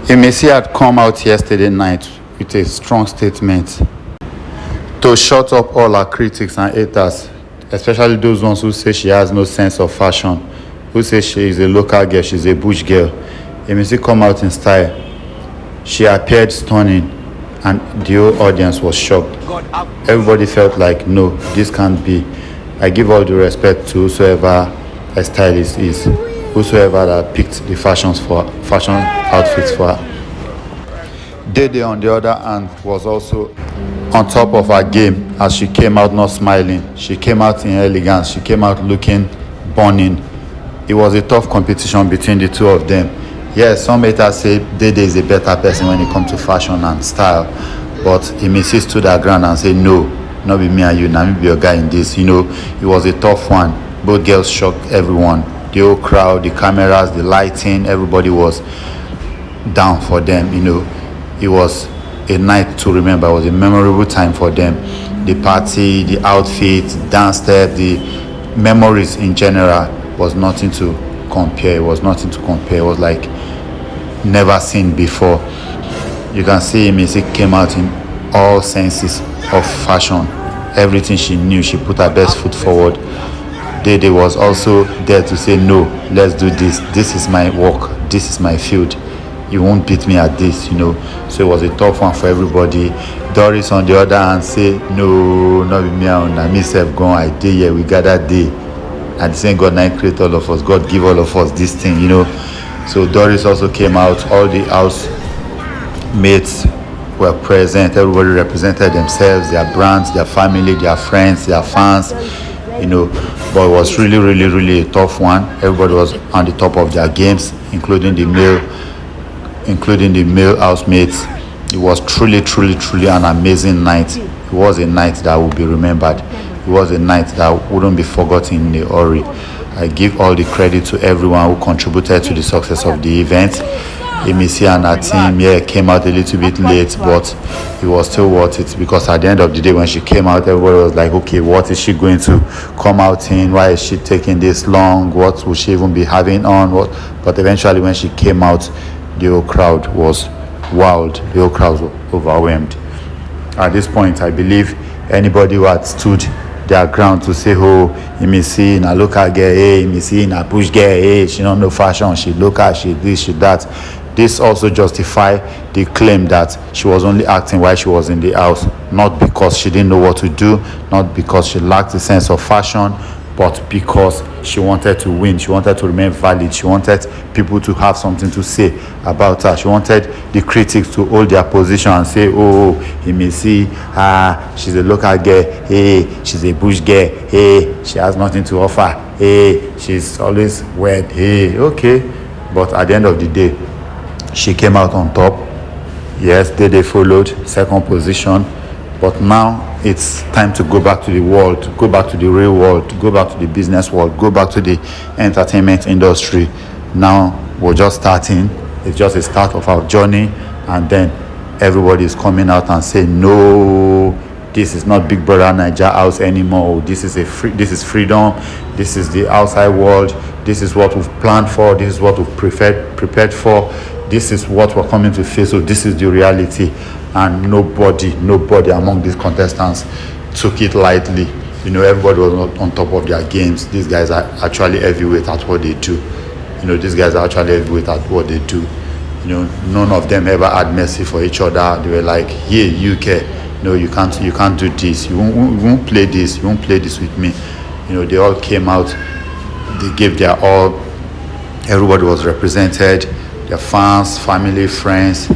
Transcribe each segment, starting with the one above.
IMISI had come out yesterday night with a strong statement to shut up all her critics and haters, especially those ones who say she has no sense of fashion, who say she is a local girl, she's a bush girl. IMISI come out in style. She appeared stunning and the whole audience was shocked. Everybody felt like, no, this can't be. I give all the respect to whosoever a stylist is, whosoever that picked the fashion outfits for her. Dede, on the other hand, was also on top of her game as she came out not smiling. She came out in elegance. She came out looking burning. It was a tough competition between the two of them. Yes, some haters say Dede is a better person when it comes to fashion and style, but IMISI stood her ground and said, no, not be me and you, now me be your guy in this. It was a tough one. Both girls shocked everyone. The whole crowd, the cameras, the lighting, everybody was down for them. It was a night to remember. It was a memorable time for them. The party, the outfits, dance step, the memories in general was nothing to compare. It was nothing to compare. It was like never seen before. You can see IMISI came out in all senses of fashion. Everything she knew, she put her best foot forward. Dede was also there to say, no, let's do this. This is my work. This is my field. You won't beat me at this, So it was a tough one for everybody. Doris, on the other hand, say, no, not with me and myself gone. I did here. We gathered there. And the same God now create all of us. God give all of us this thing, So Doris also came out. All the housemates were present. Everybody represented themselves, their brands, their family, their friends, their fans, But it was really, really, really a tough one. Everybody was on the top of their games, including the male housemates. It was truly, truly, truly an amazing night. It was a night that will be remembered. It was a night that wouldn't be forgotten in a hurry. I give all the credit to everyone who contributed to the success of the event. IMISI and her team came out a little bit late, but it was still worth it, because at the end of the day, when she came out, everybody was like, okay, what is she going to come out in? Why is she taking this long? What will she even be having on? But eventually, when she came out, the whole crowd was wild. The whole crowd was overwhelmed. At this point, I believe anybody who had stood their ground to say, oh, IMISI in a local girl, hey, IMISI in a bush girl, hey, she don't know fashion, she local, she this, she that. This also justify the claim that she was only acting while she was in the house, not because she didn't know what to do, not because she lacked a sense of fashion, but because she wanted to win. She wanted to remain valid. She wanted people to have something to say about her. She wanted the critics to hold their position and say, oh, IMISI, she's a local girl, hey, she's a bush girl, hey, she has nothing to offer, hey, she's always wet, hey, okay. But at the end of the day, she came out on top. Yes, Dede followed, second position. But now it's time to go back to the world, go back to the real world, go back to the business world, go back to the entertainment industry. Now we're just starting. It's just a start of our journey. And then everybody is coming out and saying, no, this is not Big Brother Naija house anymore. This is freedom. This is the outside world. This is what we've planned for. This is what we've prepared for. This is what we're coming to face. So this is the reality. And nobody among these contestants took it lightly. Everybody was not on top of their games. These guys are actually heavyweight at what they do. These guys are actually heavyweight at what they do. None of them ever had mercy for each other. They were like, yeah, you care. No, you can't do this. You won't play this. You won't play this with me. They all came out. They gave their all. Everybody was represented. Their fans, family, friends.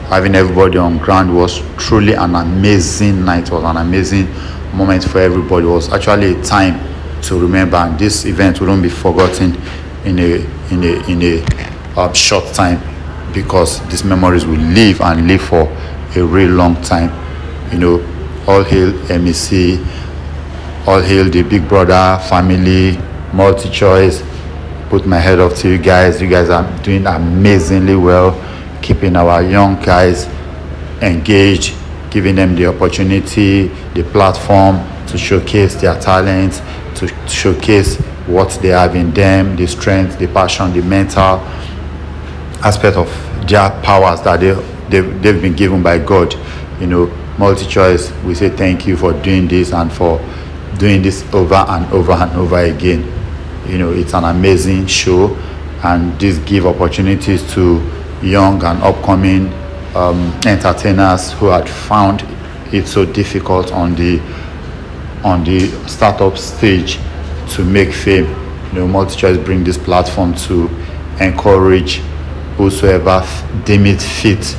Having everybody on ground was truly an amazing night. It was an amazing moment for everybody. It was actually a time to remember, and this event wouldn't be forgotten in a short time, because these memories will live and live for a real long time. All hail IMISI, all hail the Big Brother family, multi-choice. Put my head up to you guys. You guys are doing amazingly well, keeping our young guys engaged, giving them the opportunity, the platform to showcase their talents, to showcase what they have in them, the strength, the passion, the mental, aspect of their powers that they've been given by God. Multi-choice, we say thank you for doing this and for doing this over and over and over again. It's an amazing show, and this give opportunities to young and upcoming entertainers who had found it so difficult on the startup stage to make fame. Multi-choice bring this platform to encourage whosoever deem it fit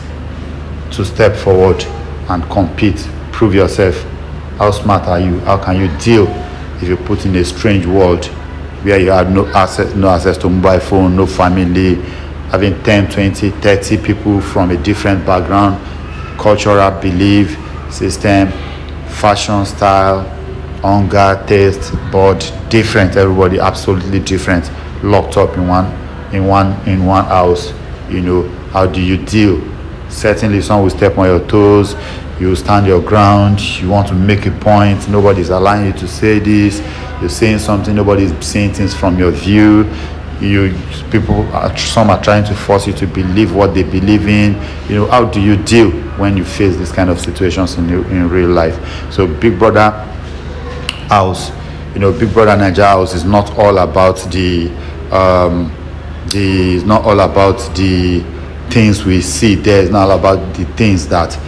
to step forward and compete, prove yourself. How smart are you? How can you deal if you're put in a strange world where you have no access to mobile phone, no family, having 10, 20, 30 people from a different background, cultural belief system, fashion style, hunger, taste, but different. Everybody absolutely different, locked up in one house. How do you deal? Certainly some will step on your toes, you stand your ground, you want to make a point, nobody's allowing you to say this, you're saying something, nobody's saying things from your view. Some are trying to force you to believe what they believe in. How do you deal when you face this kind of situations in real life? So Big Brother House, Big Brother Naija House is not all about the things we see there. It's not all about the things that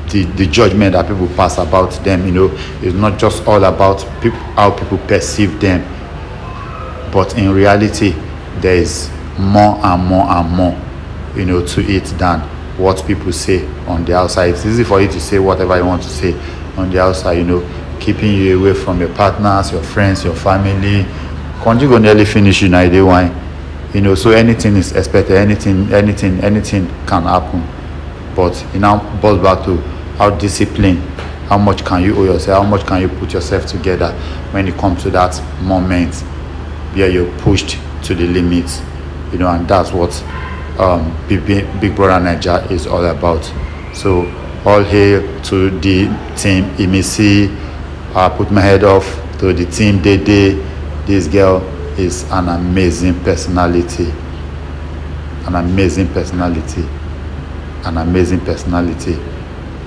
the judgment that people pass about them. It's not just all about how people perceive them, but in reality there is more and more and more to it than what people say on the outside. It's easy for you to say whatever you want to say on the outside, keeping you away from your partners, your friends, your family. Conjugal go nearly finish day one. So anything is expected, anything can happen. But it now boils back to how disciplined, how much can you owe yourself, how much can you put yourself together when it comes to that moment where you're pushed to the limits. And that's what Big Brother Naija is all about. So all hail to the team IMISI. I put my head off to the team Dede. This girl is an amazing personality.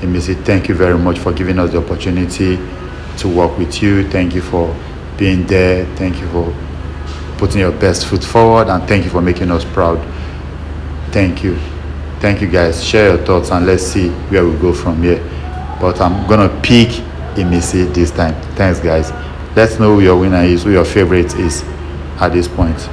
IMISI, thank you very much for giving us the opportunity to work with you. Thank you for being there. Thank you for putting your best foot forward, and thank you for making us proud. Thank you guys. Share your thoughts and let's see where we go from here. But I'm gonna pick IMISI this time. Thanks guys. Let's know who your winner is, who your favorite is at this point.